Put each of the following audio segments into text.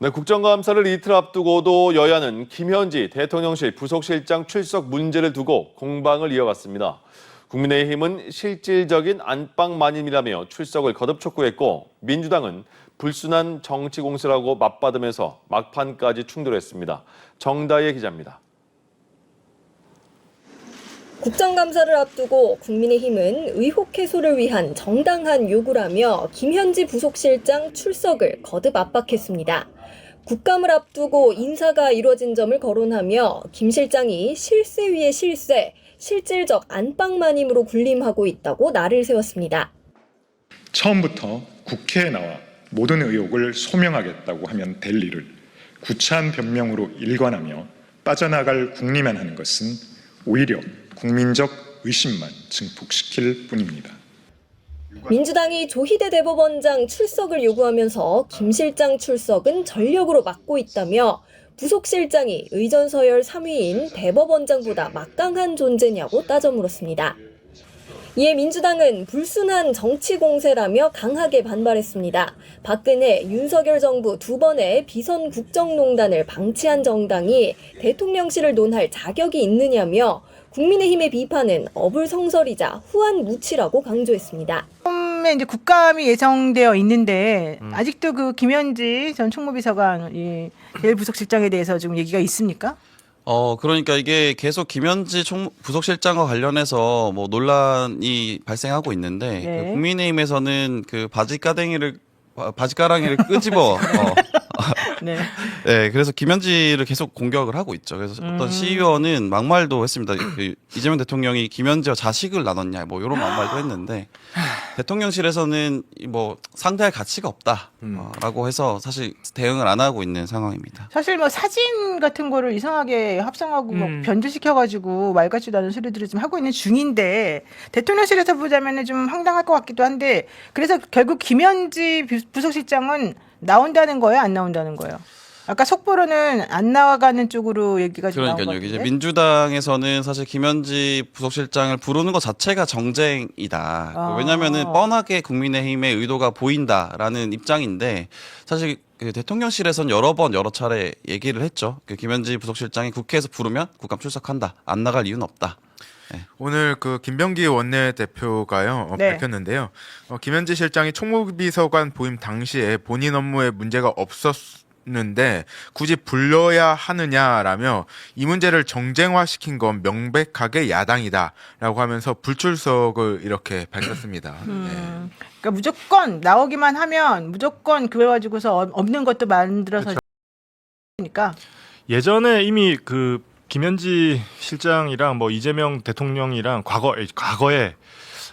네, 국정감사를 이틀 앞두고도 여야는 김현지 대통령실 부속실장 출석 문제를 두고 공방을 이어갔습니다. 국민의힘은 실질적인 안방마님이라며 출석을 거듭 촉구했고 민주당은 불순한 정치 공세라고 맞받으면서 막판까지 충돌했습니다. 정다혜 기자입니다. 국정감사를 앞두고 국민의힘은 의혹 해소를 위한 정당한 요구라며 김현지 부속실장 출석을 거듭 압박했습니다. 국감을 앞두고 인사가 이뤄진 점을 거론하며 김 실장이 실세 위의 실세, 실질적 안방마님으로 군림하고 있다고 날을 세웠습니다. 처음부터 국회에 나와 모든 의혹을 소명하겠다고 하면 될 일을 구차한 변명으로 일관하며 빠져나갈 국리만 하는 것은 오히려 국민적 의심만 증폭시킬 뿐입니다. 민주당이 조희대 대법원장 출석을 요구하면서 김 실장 출석은 전력으로 막고 있다며 부속실장이 의전서열 3위인 대법원장보다 막강한 존재냐고 따져 물었습니다. 이에 민주당은 불순한 정치 공세라며 강하게 반발했습니다. 박근혜, 윤석열 정부 두 번의 비선 국정농단을 방치한 정당이 대통령실을 논할 자격이 있느냐며 국민의힘의 비판은 어불성설이자 후한무치라고 강조했습니다. 처음에 이제 국감이 예정되어 있는데 아직도 그 김현지 전 총무비서관 제일 부속실장에 대해서 지금 얘기가 있습니까? 그러니까 이게 계속 김현지 부속실장과 관련해서 뭐 논란이 발생하고 있는데 네. 그 국민의힘에서는 그 바지가랑이를 끄집어 네. 네, 그래서 김현지를 계속 공격을 하고 있죠. 그래서 어떤 시의원은 막말도 했습니다. 그 이재명 대통령이 김현지와 자식을 나눴냐, 뭐 이런 막말도 했는데 대통령실에서는 뭐 상대할 가치가 없다라고 해서 사실 대응을 안 하고 있는 상황입니다. 사실 뭐 사진 같은 거를 이상하게 합성하고 뭐 변조시켜가지고 말 같지도 않은 소리들을 좀 하고 있는 중인데 대통령실에서 보자면은 좀 황당할 것 같기도 한데 그래서 결국 김현지 부속실장은 나온다는 거예요, 안 나온다는 거예요? 아까 속보로는 안 나가는 쪽으로 얘기가 좀 나온 것 그러니까요. 같은데. 이제 민주당에서는 사실 김현지 부속실장을 부르는 것 자체가 정쟁이다. 왜냐하면은 뻔하게 국민의힘의 의도가 보인다라는 입장인데 사실 그 대통령실에서는 여러 차례 얘기를 했죠. 그 김현지 부속실장이 국회에서 부르면 국감 출석한다. 안 나갈 이유는 없다. 네. 오늘 그 김병기 원내대표가요 네. 밝혔는데요. 김현지 실장이 총무비서관 보임 당시에 본인 업무에 문제가 없었는데 굳이 불러야 하느냐라며 이 문제를 정쟁화시킨 건 명백하게 야당이다라고 하면서 불출석을 이렇게 밝혔습니다. 네. 그러니까 무조건 나오기만 하면 무조건 그걸 가지고서 없는 것도 만들어서 니까 예전에 이미 그 김현지 실장이랑 뭐 이재명 대통령이랑 과거에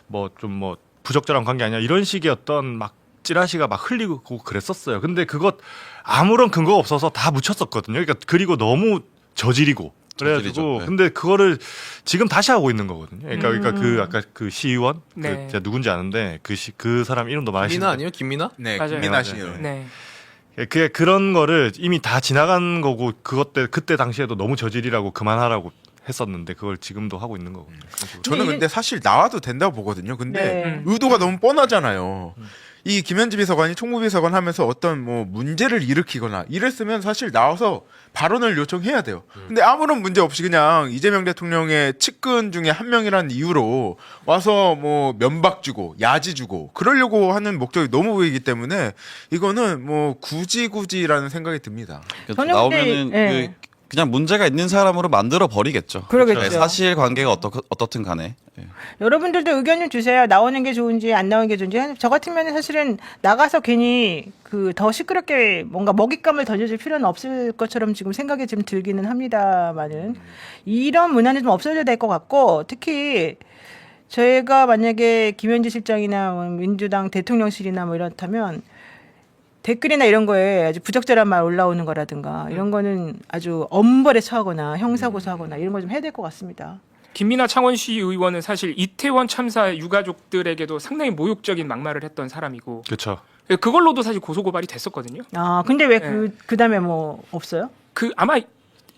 뭐 좀 뭐 부적절한 관계 아니야 이런 식의 어떤 막 찌라시가 막 흘리고 그랬었어요. 근데 그것 아무런 근거가 없어서 다 묻혔었거든요. 그러니까 그리고 너무 저질이고 그래가지고 네. 근데 그거를 지금 다시 하고 있는 거거든요. 그러니까 그 아까 그 시의원 네. 그 제가 누군지 아는데 그 사람 이름도 많이 김민아 아니에요? 김민아? 네, 맞아요. 김민아 씨. 맞아요. 네. 그런 거를 이미 다 지나간 거고 그때 당시에도 너무 저질이라고 그만하라고 했었는데 그걸 지금도 하고 있는 거고. 저는 근데 사실 나와도 된다고 보거든요. 근데 네. 의도가 너무 뻔하잖아요. 이 김현지 비서관이 총무비서관 하면서 어떤 뭐 문제를 일으키거나 이랬으면 사실 나와서 발언을 요청해야 돼요. 근데 아무런 문제 없이 그냥 이재명 대통령의 측근 중에 한 명이라는 이유로 와서 뭐 면박 주고 야지 주고 그러려고 하는 목적이 너무 보이기 때문에 이거는 뭐 굳이라는 생각이 듭니다. 저는 나오면은 근데, 그냥 문제가 있는 사람으로 만들어 버리겠죠. 그러겠죠. 네, 사실 관계가 어떻든 간에. 네. 여러분들도 의견 좀 주세요. 나오는 게 좋은지 안 나오는 게 좋은지. 저 같으면 사실은 나가서 괜히 그 더 시끄럽게 뭔가 먹잇감을 던져줄 필요는 없을 것처럼 지금 생각이 좀 들기는 합니다만은 이런 문화는 좀 없어져야 될 것 같고 특히 저희가 만약에 김현지 실장이나 뭐 민주당 대통령실이나 뭐 이렇다면 댓글이나 이런 거에 아주 부적절한 말 올라오는 거라든가 이런 거는 아주 엄벌에 처하거나 형사고소하거나 이런 거 좀 해야 될 것 같습니다. 김민아 창원시 의원은 사실 이태원 참사 유가족들에게도 상당히 모욕적인 막말을 했던 사람이고 그렇죠. 그걸로도 사실 고소고발이 됐었거든요. 아 근데 왜 네. 그다음에 뭐 없어요? 아마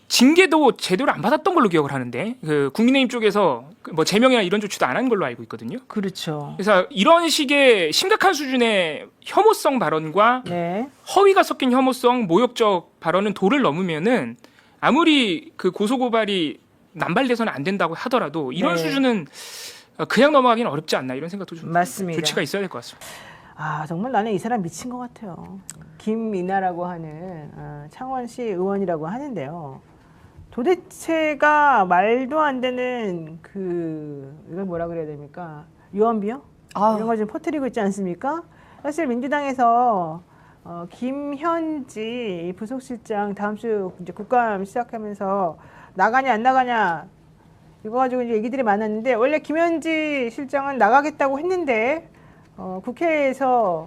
징계도 제대로 안 받았던 걸로 기억을 하는데 그 국민의힘 쪽에서 뭐 제명이나 이런 조치도 안 한 걸로 알고 있거든요. 그렇죠. 그래서 이런 식의 심각한 수준의 혐오성 발언과 네. 허위가 섞인 혐오성, 모욕적 발언은 도를 넘으면은 아무리 그 고소고발이 남발돼서는 안 된다고 하더라도 이런 네. 수준은 그냥 넘어가기는 어렵지 않나 이런 생각도 좀 맞습니다. 조치가 있어야 될 것 같습니다. 아, 정말 나는 이 사람 미친 것 같아요. 김미나라고 하는 창원시 의원이라고 하는데요. 도대체가 말도 안 되는 이걸 뭐라 그래야 됩니까? 유언비어? 이런 걸 좀 퍼뜨리고 있지 않습니까? 사실 민주당에서 김현지 부속실장 다음 주 이제 국감 시작하면서 나가냐 안 나가냐 이거 가지고 이제 얘기들이 많았는데 원래 김현지 실장은 나가겠다고 했는데 국회에서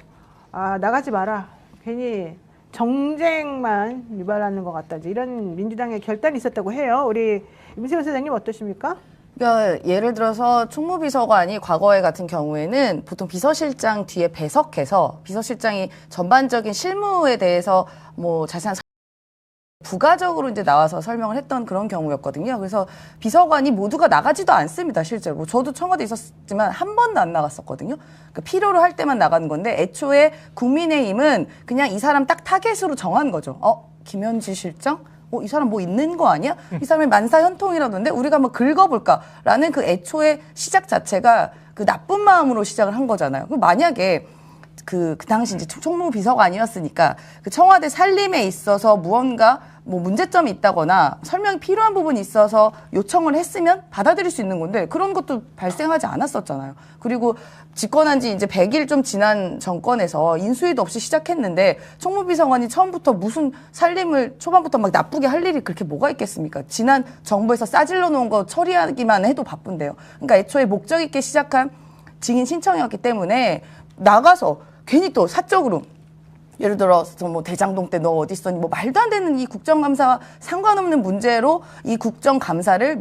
나가지 마라. 괜히 정쟁만 유발하는 것 같다. 이런 민주당의 결단이 있었다고 해요. 우리 임세훈 사장님 어떠십니까? 그러니까 예를 들어서 총무비서관이 과거에 같은 경우에는 보통 비서실장 뒤에 배석해서 비서실장이 전반적인 실무에 대해서 뭐 자세한 부가적으로 이제 나와서 설명을 했던 그런 경우였거든요. 그래서 비서관이 모두가 나가지도 않습니다, 실제로. 뭐 저도 청와대에 있었지만 한 번도 안 나갔었거든요. 그러니까 필요로 할 때만 나가는 건데 애초에 국민의힘은 그냥 이 사람 딱 타겟으로 정한 거죠. 김현지 실장? 이 사람 뭐 있는 거 아니야? 이 사람이 만사현통이라던데 우리가 한번 긁어볼까라는 그 애초에 시작 자체가 그 나쁜 마음으로 시작을 한 거잖아요. 그럼 만약에 그 당시 이제 총무비서관이었으니까 그 청와대 살림에 있어서 무언가 뭐 문제점이 있다거나 설명이 필요한 부분이 있어서 요청을 했으면 받아들일 수 있는 건데 그런 것도 발생하지 않았었잖아요. 그리고 집권한 지 이제 100일 좀 지난 정권에서 인수위도 없이 시작했는데 총무비서관이 처음부터 무슨 살림을 초반부터 막 나쁘게 할 일이 그렇게 뭐가 있겠습니까? 지난 정부에서 싸질러 놓은 거 처리하기만 해도 바쁜데요. 그러니까 애초에 목적 있게 시작한 증인 신청이었기 때문에 나가서 괜히 또 사적으로 예를 들어서 뭐 대장동 때 너 어디 있었니 뭐 말도 안 되는 이 국정감사와 상관없는 문제로 이 국정감사를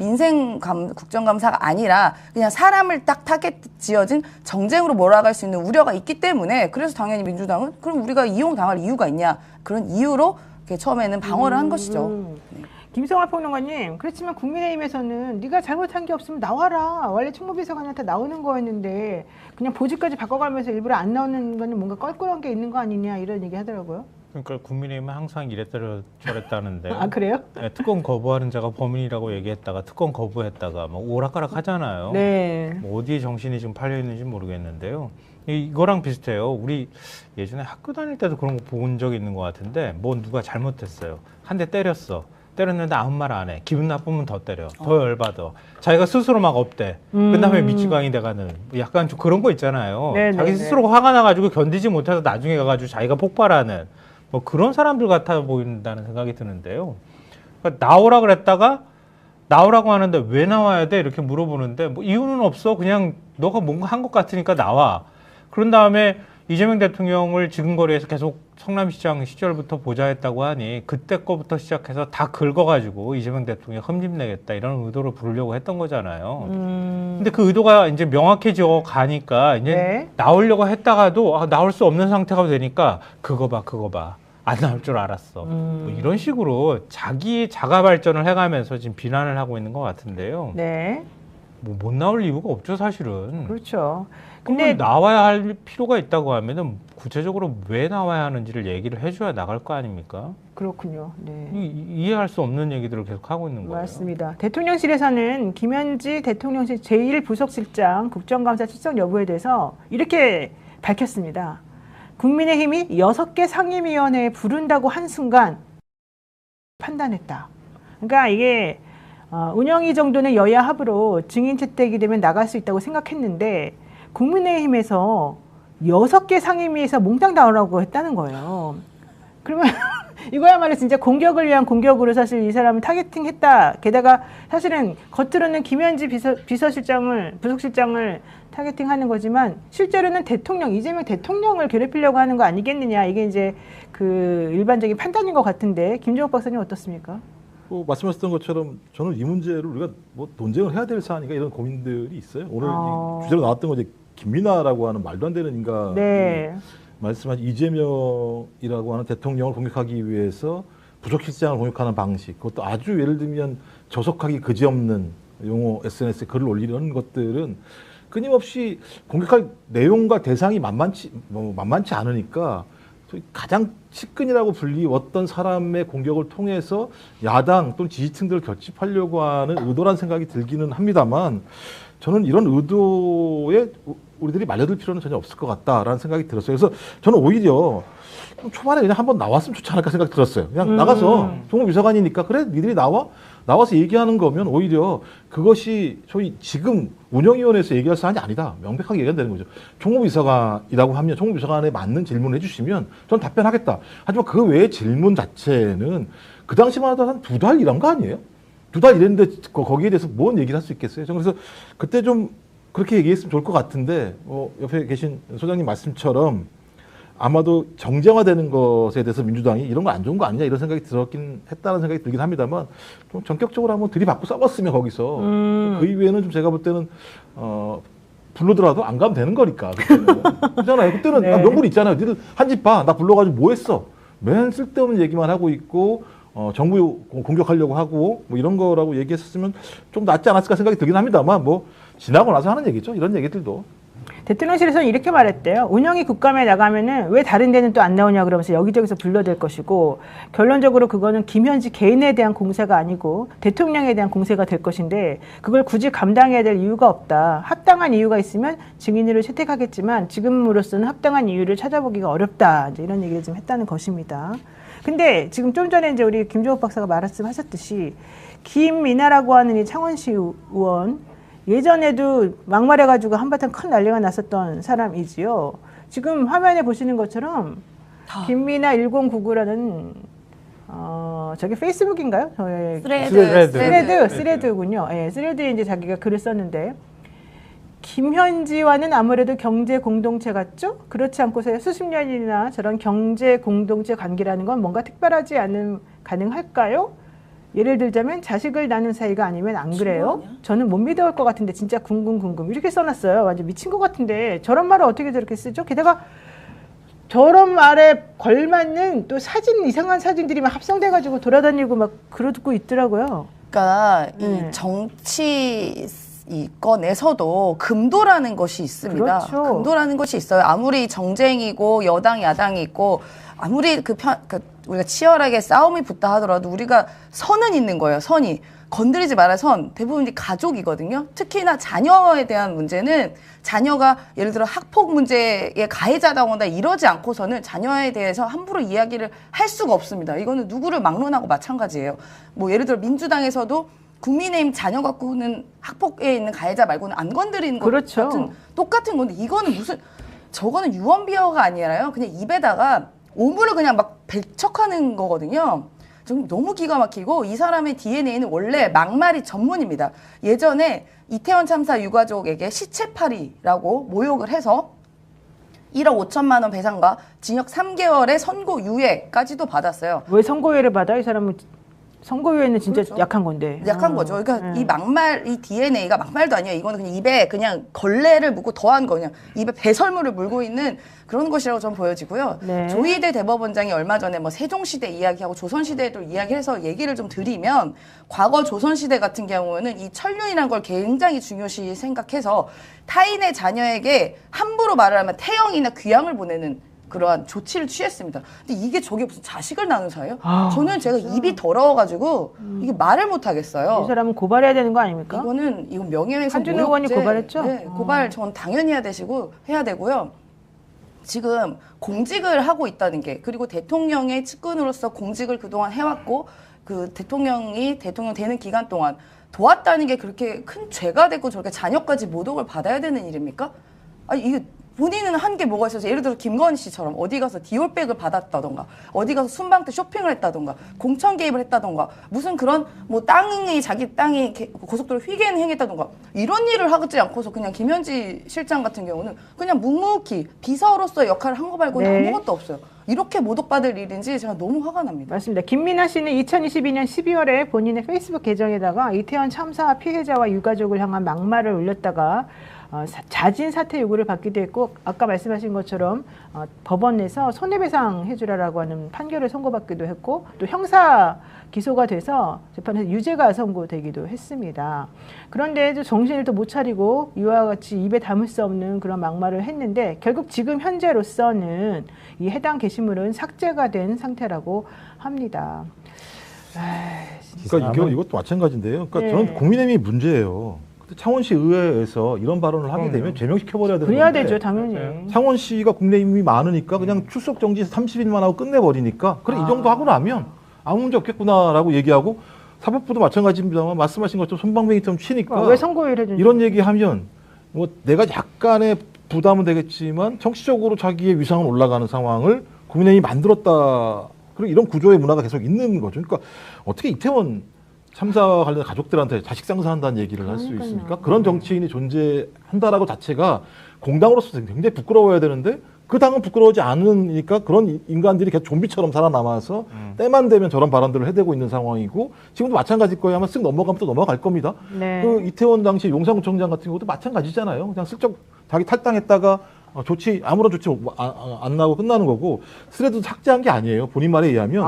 국정감사가 아니라 그냥 사람을 딱 타겟 지어진 정쟁으로 몰아갈 수 있는 우려가 있기 때문에 그래서 당연히 민주당은 그럼 우리가 이용당할 이유가 있냐 그런 이유로 처음에는 방어를 한 것이죠. 네. 김성환 평론가님, 그렇지만 국민의힘에서는 네가 잘못한 게 없으면 나와라. 원래 총무비서관한테 나오는 거였는데 그냥 보직까지 바꿔가면서 일부러 안 나오는 거는 뭔가 껄끄러운 게 있는 거 아니냐 이런 얘기 하더라고요. 그러니까 국민의힘은 항상 이랬다고 저랬다는데. 아, 그래요? 네, 특검 거부하는 자가 범인이라고 얘기했다가 특검 거부했다가 뭐 오락가락 하잖아요. 네. 뭐 어디에 정신이 지금 팔려 있는지 모르겠는데요. 이거랑 비슷해요. 우리 예전에 학교 다닐 때도 그런 거 본 적이 있는 것 같은데 뭐 누가 잘못했어요. 한 대 때렸어. 때렸는데 아무 말 안 해. 기분 나쁘면 더 때려. 더 열받아. 자기가 스스로 막 업대. 그다음에 미치광이 돼가는 약간 좀 그런 거 있잖아요. 네네네. 자기 스스로 화가 나가지고 견디지 못해서 나중에 가가지고 자기가 폭발하는 뭐 그런 사람들 같아 보인다는 생각이 드는데요. 그러니까 나오라 그랬다가 나오라고 하는데 왜 나와야 돼? 이렇게 물어보는데 뭐 이유는 없어. 그냥 너가 뭔가 한 것 같으니까 나와. 그런 다음에 이재명 대통령을 지금거리에서 계속 성남시장 시절부터 보좌했다고 하니 그때 거부터 시작해서 다 긁어가지고 이재명 대통령 흠집내겠다 이런 의도로 부르려고 했던 거잖아요. 근데 그 의도가 이제 명확해져 가니까 이제 네. 나오려고 했다가도 나올 수 없는 상태가 되니까 그거 봐. 안 나올 줄 알았어. 뭐 이런 식으로 자기 자가 발전을 해가면서 지금 비난을 하고 있는 것 같은데요. 네. 뭐 못 나올 이유가 없죠, 사실은. 그렇죠. 근데 근데 나와야 할 필요가 있다고 하면은 구체적으로 왜 나와야 하는지를 얘기를 해줘야 나갈 거 아닙니까? 그렇군요. 네. 이해할 수 없는 얘기들을 계속 하고 있는 거예요. 맞습니다. 대통령실에서는 김현지 대통령실 제1부속실장 국정감사 출석 여부에 대해서 이렇게 밝혔습니다. 국민의힘이 6개 상임위원회에 부른다고 한 순간 판단했다. 그러니까 이게 운영위 정도는 여야 합으로 증인 채택이 되면 나갈 수 있다고 생각했는데 국민의힘에서 6개 상임위에서 몽땅 나오라고 했다는 거예요. 그러면 이거야말로 진짜 공격을 위한 공격으로 사실 이 사람을 타겟팅했다. 게다가 사실은 겉으로는 김현지 부속실장을 타겟팅하는 거지만 실제로는 이재명 대통령을 괴롭히려고 하는 거 아니겠느냐. 이게 이제 그 일반적인 판단인 것 같은데 김종욱 박사님 어떻습니까? 말씀하셨던 것처럼 저는 이 문제를 우리가 뭐 논쟁을 해야 될 사안인가 이런 고민들이 있어요. 오늘 이 주제로 나왔던 거 이제 김민아라고 하는 말도 안 되는 인간. 네. 말씀하신 이재명이라고 하는 대통령을 공격하기 위해서 부속실장을 공격하는 방식, 그것도 아주 예를 들면 저속하기 그지없는 용어 SNS에 글을 올리는 것들은 끊임없이 공격할 내용과 대상이 만만치 않으니까 가장 측근이라고 불리웠던 사람의 공격을 통해서 야당 또는 지지층들을 결집하려고 하는 의도란 생각이 들기는 합니다만 저는 이런 의도에 우리들이 말려들 필요는 전혀 없을 것 같다라는 생각이 들었어요. 그래서 저는 오히려 초반에 그냥 한번 나왔으면 좋지 않을까 생각이 들었어요. 그냥 나가서 총무비서관이니까 그래 니들이 나와서 얘기하는 거면 오히려 그것이 소위 지금 운영위원회에서 얘기할 사안이 아니다. 명백하게 얘기하면 되는 거죠. 총무비서관이라고 하면 총무비서관에 맞는 질문을 해주시면 저는 답변하겠다. 하지만 그 외의 질문 자체는 그 당시만 하도 한 2달 이런 거 아니에요? 2달 이랬는데 거기에 대해서 뭔 얘기를 할 수 있겠어요? 저는 그래서 그때 좀 그렇게 얘기했으면 좋을 것 같은데 옆에 계신 소장님 말씀처럼 아마도 정쟁화되는 것에 대해서 민주당이 이런 거 안 좋은 거 아니냐 이런 생각이 들었긴 했다는 생각이 들긴 합니다만 좀 전격적으로 한번 들이받고 싸웠으면 거기서 그 이후에는 좀 제가 볼 때는 불러더라도 안 가면 되는 거니까 그렇잖아요. 그때는 네. 명분이 있잖아요. 니들 한 집 봐. 나 불러가지고 뭐 했어? 맨 쓸데없는 얘기만 하고 있고 정부 공격하려고 하고 뭐 이런 거라고 얘기했었으면 좀 낫지 않았을까 생각이 들긴 합니다만 뭐 지나고 나서 하는 얘기죠. 이런 얘기들도. 대통령실에서는 이렇게 말했대요. 운영이 국감에 나가면은 왜 다른 데는 또 안 나오냐 그러면서 여기저기서 불러댈 것이고 결론적으로 그거는 김현지 개인에 대한 공세가 아니고 대통령에 대한 공세가 될 것인데 그걸 굳이 감당해야 될 이유가 없다. 합당한 이유가 있으면 증인으로 채택하겠지만 지금으로서는 합당한 이유를 찾아보기가 어렵다. 이제 이런 얘기를 좀 했다는 것입니다. 근데 지금 좀 전에 이제 우리 김종욱 박사가 말씀하셨듯이 김미나라고 하는 이 창원시 의원 예전에도 막말해가지고 한바탕 큰 난리가 났었던 사람이지요. 지금 화면에 보시는 것처럼 김미나 1099라는 저게 페이스북인가요? 저의 스레드군요. 예, 스레드에 이제 자기가 글을 썼는데 김현지와는 아무래도 경제 공동체 같죠? 그렇지 않고서 수십 년이나 저런 경제 공동체 관계라는 건 뭔가 특별하지 않은 가능할까요? 예를 들자면 자식을 낳는 사이가 아니면 안 그래요? 저는 못 믿어올 것 같은데 진짜 궁금 이렇게 써놨어요. 완전 미친 것 같은데 저런 말을 어떻게 저렇게 쓰죠? 게다가 저런 말에 걸맞는 또 이상한 사진들이 막 합성돼가지고 돌아다니고 막 그러고 있더라고요. 그러니까 이 정치권에서도 금도라는 것이 있습니다. 그렇죠. 금도라는 것이 있어요. 아무리 정쟁이고 여당 야당이 있고 아무리 우리가 치열하게 싸움이 붙다 하더라도 우리가 선은 있는 거예요. 선이. 건드리지 말아야 선. 대부분이 가족이거든요. 특히나 자녀에 대한 문제는 자녀가 예를 들어 학폭 문제의 가해자다거나 이러지 않고서는 자녀에 대해서 함부로 이야기를 할 수가 없습니다. 이거는 누구를 막론하고 마찬가지예요. 뭐 예를 들어 민주당에서도 국민의힘 자녀 갖고는 학폭에 있는 가해자 말고는 안 건드리는 것 그렇죠. 같은 똑같은 건데 이거는 저거는 유언비어가 아니라요. 그냥 입에다가 오물을 그냥 막 배척하는 거거든요. 좀 너무 기가 막히고 이 사람의 DNA는 원래 막말이 전문입니다. 예전에 이태원 참사 유가족에게 시체팔이라고 모욕을 해서 1억 5천만 원 배상과 징역 3개월의 선고유예까지도 받았어요. 왜 선고유예를 받아? 이 사람은 선고유예는 진짜 그렇죠. 약한 건데. 약한 거죠. 그러니까 이 막말, 이 DNA가 막말도 아니에요. 이거는 그냥 입에 그냥 걸레를 묻고 더한 거 그냥 입에 배설물을 물고 있는 그런 것이라고 저는 보여지고요. 네. 조희대 대법원장이 얼마 전에 뭐 세종시대 이야기하고 조선시대도 이야기해서 얘기를 좀 드리면 과거 조선시대 같은 경우에는 이 천륜이라는 걸 굉장히 중요시 생각해서 타인의 자녀에게 함부로 말을 하면 태형이나 귀양을 보내는 그러한 조치를 취했습니다. 근데 이게 저게 무슨 자식을 낳는 사예요? 저는 제가 입이 더러워가지고 이게 말을 못 하겠어요. 이 사람은 고발해야 되는 거 아닙니까? 이건 명예훼손 한준호 의원이 모욕죄. 고발했죠? 네, 고발 전 당연히 해야 되고요. 지금 공직을 하고 있다는 게 그리고 대통령의 측근으로서 공직을 그동안 해왔고 그 대통령이 대통령 되는 기간 동안 도왔다는 게 그렇게 큰 죄가 되고 저렇게 자녀까지 모독을 받아야 되는 일입니까? 아니 이게 본인은 한 게 뭐가 있어서 예를 들어 김건희 씨처럼 어디 가서 디올백을 받았다던가 어디 가서 순방 때 쇼핑을 했다던가 공천 개입을 했다던가 무슨 그런 뭐 자기 땅이 고속도로 휘게는 행했다던가 이런 일을 하지 않고서 그냥 김현지 실장 같은 경우는 그냥 묵묵히 비서로서 역할을 한 거 말고는 네. 아무것도 없어요. 이렇게 모독받을 일인지 제가 너무 화가 납니다. 맞습니다. 김민아 씨는 2022년 12월에 본인의 페이스북 계정에다가 이태원 참사 피해자와 유가족을 향한 막말을 올렸다가 자진 사퇴 요구를 받기도 했고 아까 말씀하신 것처럼 법원 내에서 손해배상 해주라라고 하는 판결을 선고받기도 했고 또 형사 기소가 돼서 재판에서 유죄가 선고되기도 했습니다. 그런데 정신을 또 못 차리고 이와 같이 입에 담을 수 없는 그런 막말을 했는데 결국 지금 현재로서는 이 해당 게시물은 삭제가 된 상태라고 합니다. 그러니까 이것도 마찬가지인데요. 그러니까 네. 저는 국민의힘이 문제예요. 창원시 의회에서 이런 발언을 하게 되면 제명시켜버려야 되는 그래야 건데 되죠, 당연히. 창원시가 국민의힘이 많으니까 그냥 출석 정지 30일만 하고 끝내버리니까 그래 이 정도 하고 나면 아무 문제 없겠구나라고 얘기하고 사법부도 마찬가지입니다만 말씀하신 것처럼 손방망이처럼 치니까 왜 선고를 해준지 이런 얘기하면 뭐 내가 약간의 부담은 되겠지만 정치적으로 자기의 위상은 올라가는 상황을 국민의힘이 만들었다. 그리고 이런 구조의 문화가 계속 있는 거죠. 그러니까 어떻게 이태원 참사 관련 가족들한테 자식 상사한다는 얘기를 할 수 있습니까? 그런 정치인이 존재한다라고 자체가 공당으로서 굉장히 부끄러워야 되는데 그 당은 부끄러워하지 않으니까 그런 인간들이 계속 좀비처럼 살아남아서 때만 되면 저런 발언들을 해대고 있는 상황이고 지금도 마찬가지일 거예요. 아마 쓱 넘어가면 또 넘어갈 겁니다. 네. 그 이태원 당시 용산구청장 같은 경우도 마찬가지잖아요. 그냥 슬쩍 자기 탈당했다가 조치 아무런 조치 안 나고 끝나는 거고 스레드도 삭제한 게 아니에요. 본인 말에 의하면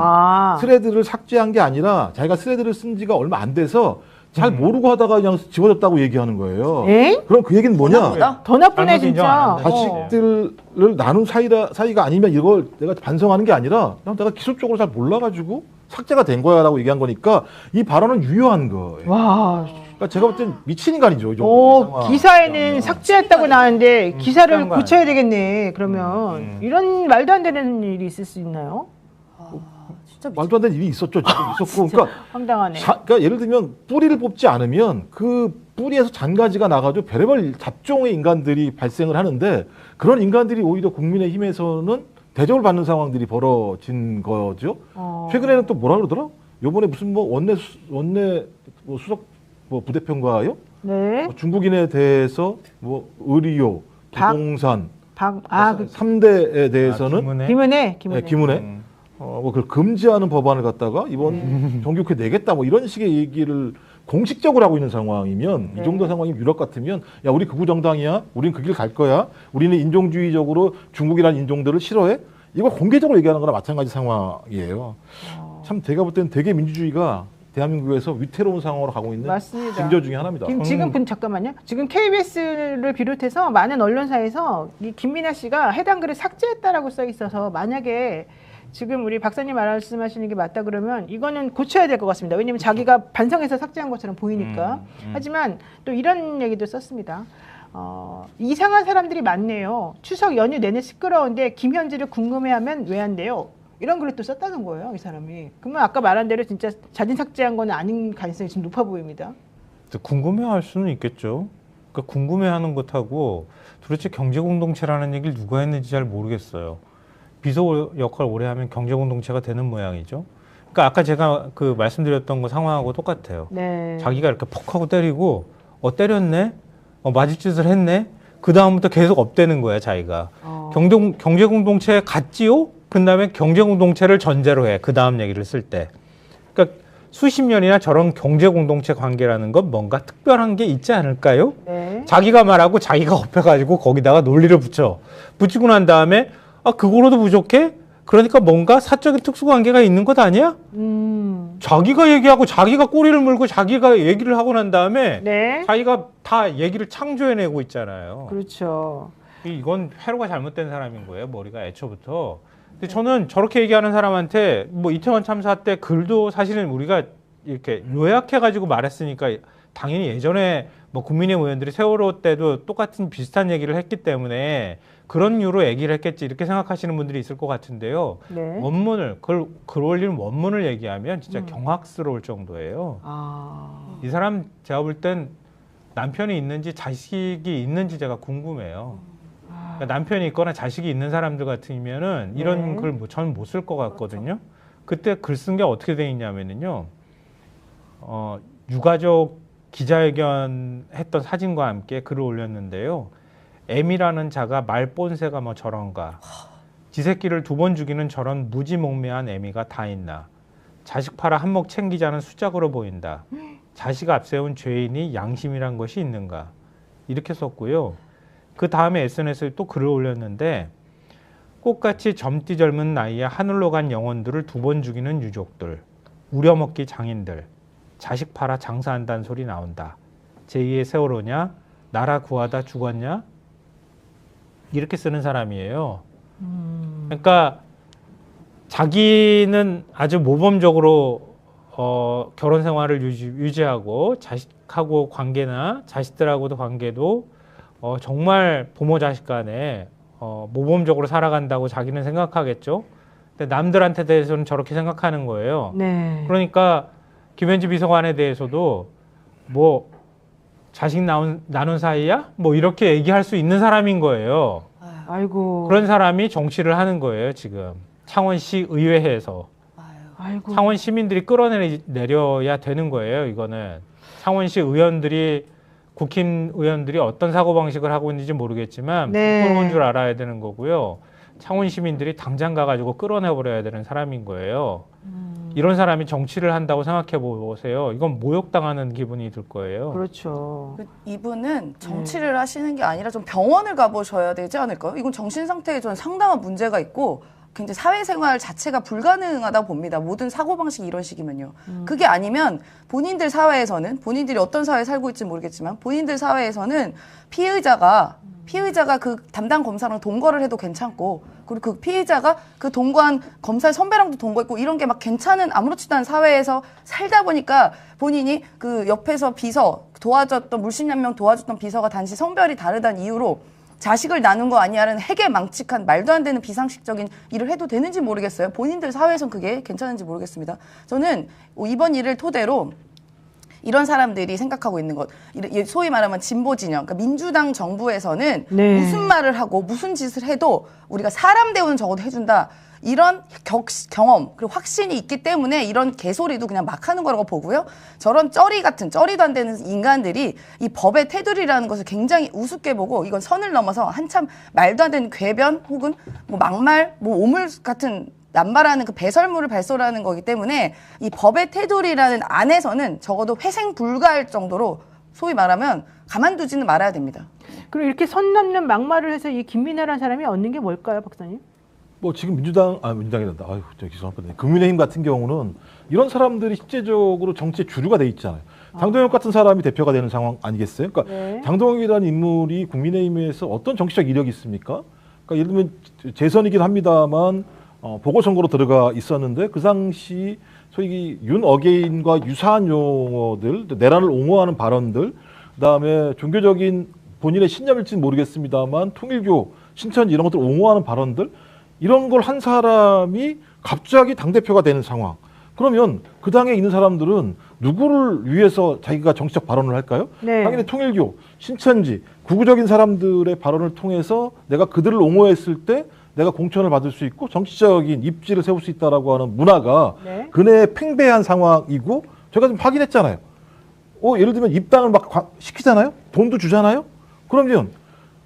스레드를 삭제한 게 아니라 자기가 스레드를 쓴 지가 얼마 안 돼서 잘 모르고 하다가 그냥 지워졌다고 얘기하는 거예요. 그럼 그 얘기는 뭐냐? 더 나쁘네 진짜. 자식들을 나눈 사이가 아니면 이걸 내가 반성하는 게 아니라 그냥 내가 기술적으로 잘 몰라가지고 삭제가 된 거야라고 얘기한 거니까 이 발언은 유효한 거예요. 와. 그러니까 제가 볼 땐 미친 인간이죠. 이 정도 기사에는 삭제했다고 나왔는데 기사를 고쳐야 되겠네. 그러면 이런 말도 안 되는 일이 있을 수 있나요? 진짜 말도 안 되는 일이 있었죠. 지금 있었고. 그러니까, 황당하네. 그러니까 예를 들면 뿌리를 뽑지 않으면 그 뿌리에서 잔가지가 나가지고 별의별 잡종의 인간들이 발생을 하는데 그런 인간들이 오히려 국민의힘에서는 대접을 받는 상황들이 벌어진 거죠. 최근에는 또 뭐라 그러더라? 요번에 무슨 뭐 원내 뭐 수석 뭐 부대표인가요? 네. 중국인에 대해서 뭐 의료, 부동산, 그 3대에 대해서는 김은혜. 뭐 그걸 금지하는 법안을 갖다가 이번 정기국회 내겠다 뭐 이런 식의 얘기를 공식적으로 하고 있는 상황이면 이 정도 상황이 유럽 같으면 야 우리 극우 정당이야, 우리는 그 길 갈 거야, 우리는 인종주의적으로 중국이라는 인종들을 싫어해, 이거 공개적으로 얘기하는 거나 마찬가지 상황이에요. 참 제가 볼 때는 되게 민주주의가 대한민국에서 위태로운 상황으로 가고 있는 맞습니다. 징조 중에 하나입니다. 지금 잠깐만요. 지금 KBS를 비롯해서 많은 언론사에서 이 김민아 씨가 해당 글을 삭제했다라고 써 있어서 만약에 지금 우리 박사님 말씀하시는 게 맞다 그러면 이거는 고쳐야 될 것 같습니다. 왜냐하면 자기가 반성해서 삭제한 것처럼 보이니까. 하지만 또 이런 얘기도 썼습니다. 이상한 사람들이 많네요. 추석 연휴 내내 시끄러운데 김현지를 궁금해하면 왜 안 돼요? 이런 글을 또 썼다는 거예요, 이 사람이. 그러면 아까 말한 대로 진짜 자진 삭제한 건 아닌 가능성이 지금 높아 보입니다. 궁금해할 수는 있겠죠. 그러니까 궁금해하는 것하고 도대체 경제공동체라는 얘기를 누가 했는지 잘 모르겠어요. 비서 역할 오래 하면 경제공동체가 되는 모양이죠. 그러니까 아까 제가 그 말씀드렸던 거 상황하고 똑같아요. 네. 자기가 이렇게 퍽 하고 때리고 때렸네? 맞을 짓을 했네? 그 다음부터 계속 업되는 거야, 자기가. 경제공동체 갔지요? 그 다음에 경제공동체를 전제로 해. 그 다음 얘기를 쓸 때. 그러니까 수십 년이나 저런 경제공동체 관계라는 건 뭔가 특별한 게 있지 않을까요? 네. 자기가 말하고 자기가 업혀가지고 거기다가 논리를 붙이고 난 다음에 그거로도 부족해? 그러니까 뭔가 사적인 특수관계가 있는 것 아니야? 자기가 얘기하고 자기가 꼬리를 물고 자기가 얘기를 하고 난 다음에 네. 자기가 다 얘기를 창조해내고 있잖아요. 그렇죠. 이건 회로가 잘못된 사람인 거예요. 머리가 애초부터. 근데 저는 저렇게 얘기하는 사람한테 뭐 이태원 참사 때 글도 사실은 우리가 이렇게 요약해가지고 말했으니까 당연히 예전에 뭐 국민의힘 의원들이 세월호 때도 똑같은 비슷한 얘기를 했기 때문에 그런 이유로 얘기를 했겠지 이렇게 생각하시는 분들이 있을 것 같은데요. 네. 원문을 글 올리는 원문을 얘기하면 진짜 경악스러울 정도예요. 이 사람 제가 볼 땐 남편이 있는지 자식이 있는지 제가 궁금해요. 그러니까 남편이 있거나 자식이 있는 사람들 같으면은 이런 글 저는 못 쓸 것 같거든요. 그때 글 쓴 게 어떻게 돼 있냐면은요. 유가족 기자회견 했던 사진과 함께 글을 올렸는데요. M이라는 자가 말본새가 뭐 저런가. 지 새끼를 2번 죽이는 저런 무지몽매한 애미가 다 있나. 자식 팔아 한몫 챙기자는 수작으로 보인다. 자식 앞세운 죄인이 양심이란 것이 있는가. 이렇게 썼고요. 그 다음에 SNS에 또 글을 올렸는데 꽃같이 젊디 젊은 나이에 하늘로 간 영혼들을 2번 죽이는 유족들, 우려먹기 장인들, 자식 팔아 장사한다는 소리 나온다. 제2의 세월호냐? 나라 구하다 죽었냐? 이렇게 쓰는 사람이에요. 그러니까 자기는 아주 모범적으로 결혼 생활을 유지하고 자식하고 관계나 자식들하고도 관계도 정말 부모 자식 간에 모범적으로 살아간다고 자기는 생각하겠죠. 근데 남들한테 대해서는 저렇게 생각하는 거예요. 네. 그러니까 김현지 비서관에 대해서도 뭐 자식 나눈 사이야? 뭐 이렇게 얘기할 수 있는 사람인 거예요. 아이고. 그런 사람이 정치를 하는 거예요, 지금. 창원시 의회에서. 아이고. 창원 시민들이 끌어내려야 되는 거예요, 이거는. 창원시 의원들이 국힘의원들이 어떤 사고방식을 하고 있는지 모르겠지만 네. 부끄러운 줄 알아야 되는 거고요. 창원 시민들이 당장 가가지고 끌어내버려야 되는 사람인 거예요. 이런 사람이 정치를 한다고 생각해 보세요. 이건 모욕당하는 기분이 들 거예요. 그렇죠. 이분은 정치를 하시는 게 아니라 좀 병원을 가보셔야 되지 않을까요? 이건 정신 상태에 전 상당한 문제가 있고 굉장히 사회생활 자체가 불가능하다고 봅니다. 모든 사고방식이 이런 식이면요. 그게 아니면 본인들 사회에서는 본인들이 어떤 사회에 살고 있지 모르겠지만 본인들 사회에서는 피의자가 그 담당 검사랑 동거를 해도 괜찮고 그리고 그 피의자가 그 동거한 검사의 선배랑도 동거했고 이런 게 막 괜찮은 아무렇지도 않은 사회에서 살다 보니까 본인이 그 옆에서 비서 도와줬던 물심양면 도와줬던 비서가 단지 성별이 다르다는 이유로 자식을 나눈 거 아니야라는 해괴망측한 말도 안 되는 비상식적인 일을 해도 되는지 모르겠어요. 본인들 사회에선 그게 괜찮은지 모르겠습니다. 저는 이번 일을 토대로 이런 사람들이 생각하고 있는 것, 소위 말하면 진보 진영, 그러니까 민주당 정부에서는 네. 무슨 말을 하고 무슨 짓을 해도 우리가 사람 대우는 적어도 해준다. 이런 경험 그리고 확신이 있기 때문에 이런 개소리도 그냥 막 하는 거라고 보고요. 저런 쩌리도 안 되는 인간들이 이 법의 테두리라는 것을 굉장히 우습게 보고 이건 선을 넘어서 한참 말도 안 되는 궤변 혹은 뭐 막말, 뭐 오물 같은 남발하는 그 배설물을 발설하는 거기 때문에 이 법의 테두리라는 안에서는 적어도 회생 불가할 정도로 소위 말하면 가만두지는 말아야 됩니다. 그리고 이렇게 선 넘는 막말을 해서 이 김민혜라는 사람이 얻는 게 뭘까요, 박사님? 뭐 지금 민주당이란다. 아유, 저 죄송합니다. 국민의힘 같은 경우는 이런 사람들이 실제적으로 정치의 주류가 돼 있잖아요. 장동혁 같은 사람이 대표가 되는 상황 아니겠어요? 그러니까 네. 장동혁이라는 인물이 국민의힘에서 어떤 정치적 이력이 있습니까? 그러니까 예를 들면 재선이긴 합니다만 보궐선거로 들어가 있었는데 그 당시 소위 윤 어게인과 유사한 용어들, 내란을 옹호하는 발언들, 그다음에 종교적인 본인의 신념일지는 모르겠습니다만 통일교, 신천지 이런 것들 옹호하는 발언들 이런 걸 한 사람이 갑자기 당대표가 되는 상황. 그러면 그 당에 있는 사람들은 누구를 위해서 자기가 정치적 발언을 할까요? 네. 당연히 통일교, 신천지, 구구적인 사람들의 발언을 통해서 내가 그들을 옹호했을 때 내가 공천을 받을 수 있고 정치적인 입지를 세울 수 있다라고 하는 문화가 네. 그네에 팽배한 상황이고 제가 좀 확인했잖아요. 예를 들면 입당을 막 시키잖아요. 돈도 주잖아요. 그러면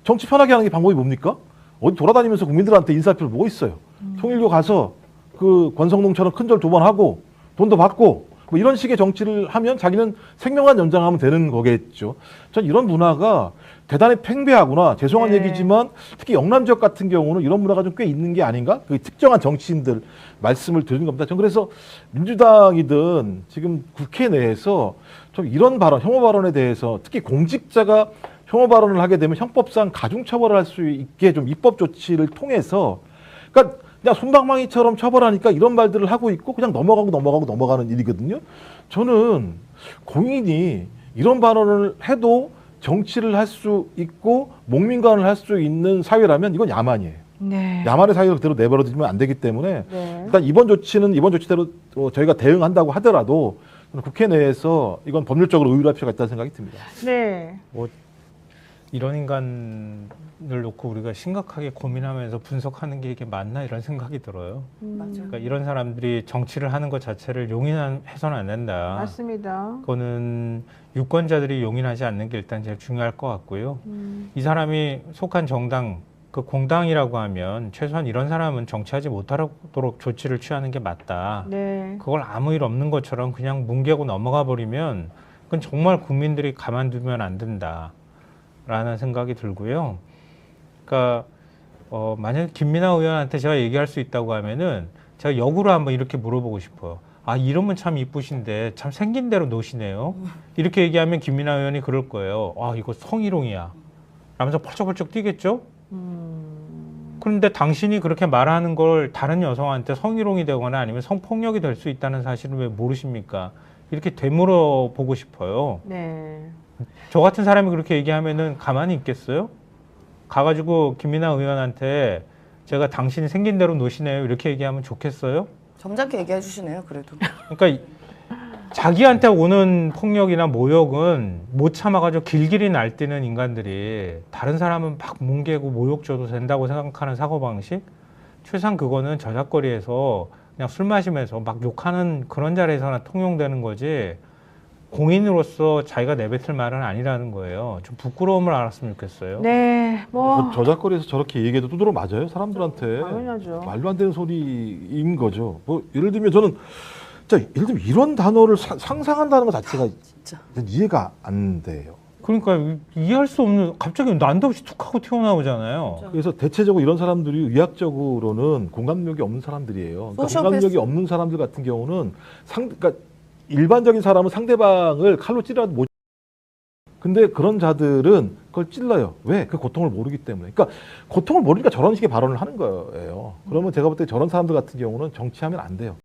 정치 편하게 하는 게 방법이 뭡니까? 어디 돌아다니면서 국민들한테 인사표를 보고 있어요. 통일교 가서 그 권성동처럼 큰절 2번 하고 돈도 받고 뭐 이런 식의 정치를 하면 자기는 생명만 연장하면 되는 거겠죠. 전 이런 문화가 대단히 팽배하구나. 죄송한 네. 얘기지만 특히 영남 지역 같은 경우는 이런 문화가 좀 꽤 있는 게 아닌가? 그 특정한 정치인들 말씀을 드리는 겁니다. 전 그래서 민주당이든 지금 국회 내에서 좀 이런 발언, 혐오 발언에 대해서 특히 공직자가 혐오 발언을 하게 되면 형법상 가중처벌을 할 수 있게 좀 입법 조치를 통해서 그러니까 그냥 솜방망이처럼 처벌하니까 이런 말들을 하고 있고 그냥 넘어가는 일이거든요. 저는 공인이 이런 발언을 해도 정치를 할 수 있고 목민관을 할 수 있는 사회라면 이건 야만이에요. 네. 야만의 사회를 그대로 내버려두면 안 되기 때문에 네. 일단 이번 조치대로 저희가 대응한다고 하더라도 국회 내에서 이건 법률적으로 의율할 필요가 있다는 생각이 듭니다. 네. 이런 인간을 놓고 우리가 심각하게 고민하면서 분석하는 게 이게 맞나 이런 생각이 들어요. 맞아요. 그러니까 이런 사람들이 정치를 하는 것 자체를 용인해서는 안 된다. 맞습니다. 그거는 유권자들이 용인하지 않는 게 일단 제일 중요할 것 같고요. 이 사람이 속한 정당, 그 공당이라고 하면 최소한 이런 사람은 정치하지 못하도록 조치를 취하는 게 맞다. 네. 그걸 아무 일 없는 것처럼 그냥 뭉개고 넘어가 버리면 그건 정말 국민들이 가만두면 안 된다. 않나라는 생각이 들고요. 그러니까 만약 김민하 의원한테 제가 얘기할 수 있다고 하면은 제가 역으로 한번 이렇게 물어보고 싶어요. 아, 이러면 참 이쁘신데 참 생긴 대로 노시네요. 이렇게 얘기하면 김민하 의원이 그럴 거예요. 아, 이거 성희롱이야. 라면서 펄쩍펄쩍 뛰겠죠? 그런데 당신이 그렇게 말하는 걸 다른 여성한테 성희롱이 되거나 아니면 성폭력이 될 수 있다는 사실을 왜 모르십니까? 이렇게 되물어 보고 싶어요. 네. 저 같은 사람이 그렇게 얘기하면은 가만히 있겠어요? 가가지고 김민하 의원한테 제가 당신이 생긴 대로 노시네요. 이렇게 얘기하면 좋겠어요? 점잖게 얘기해 주시네요, 그래도. 그러니까 자기한테 오는 폭력이나 모욕은 못 참아가지고 길길이 날뛰는 인간들이 다른 사람은 막 뭉개고 모욕 줘도 된다고 생각하는 사고방식? 최소한 그거는 저작거리에서 그냥 술 마시면서 막 욕하는 그런 자리에서나 통용되는 거지 공인으로서 자기가 내뱉을 말은 아니라는 거예요. 좀 부끄러움을 알았으면 좋겠어요. 네, 뭐 저작거리에서 저렇게 얘기해도 두드러 맞아요 사람들한테. 당연하죠. 말도 안 되는 소리인 거죠. 뭐 예를 들면 저는 진짜 예를 들면 이런 단어를 상상한다는 것 자체가 진짜. 이해가 안 돼요. 그러니까 이해할 수 없는 갑자기 난데없이 툭 하고 튀어나오잖아요. 그래서 대체적으로 이런 사람들이 의학적으로는 공감력이 없는 사람들이에요. 그러니까 소시오패스. 공감력이 없는 사람들 같은 경우는 그러니까 일반적인 사람은 상대방을 칼로 찌르라도 못. 근데 그런 자들은 그걸 찔러요. 왜? 그 고통을 모르기 때문에. 그러니까 고통을 모르니까 저런 식의 발언을 하는 거예요. 그러면 제가 볼 때 저런 사람들 같은 경우는 정치하면 안 돼요.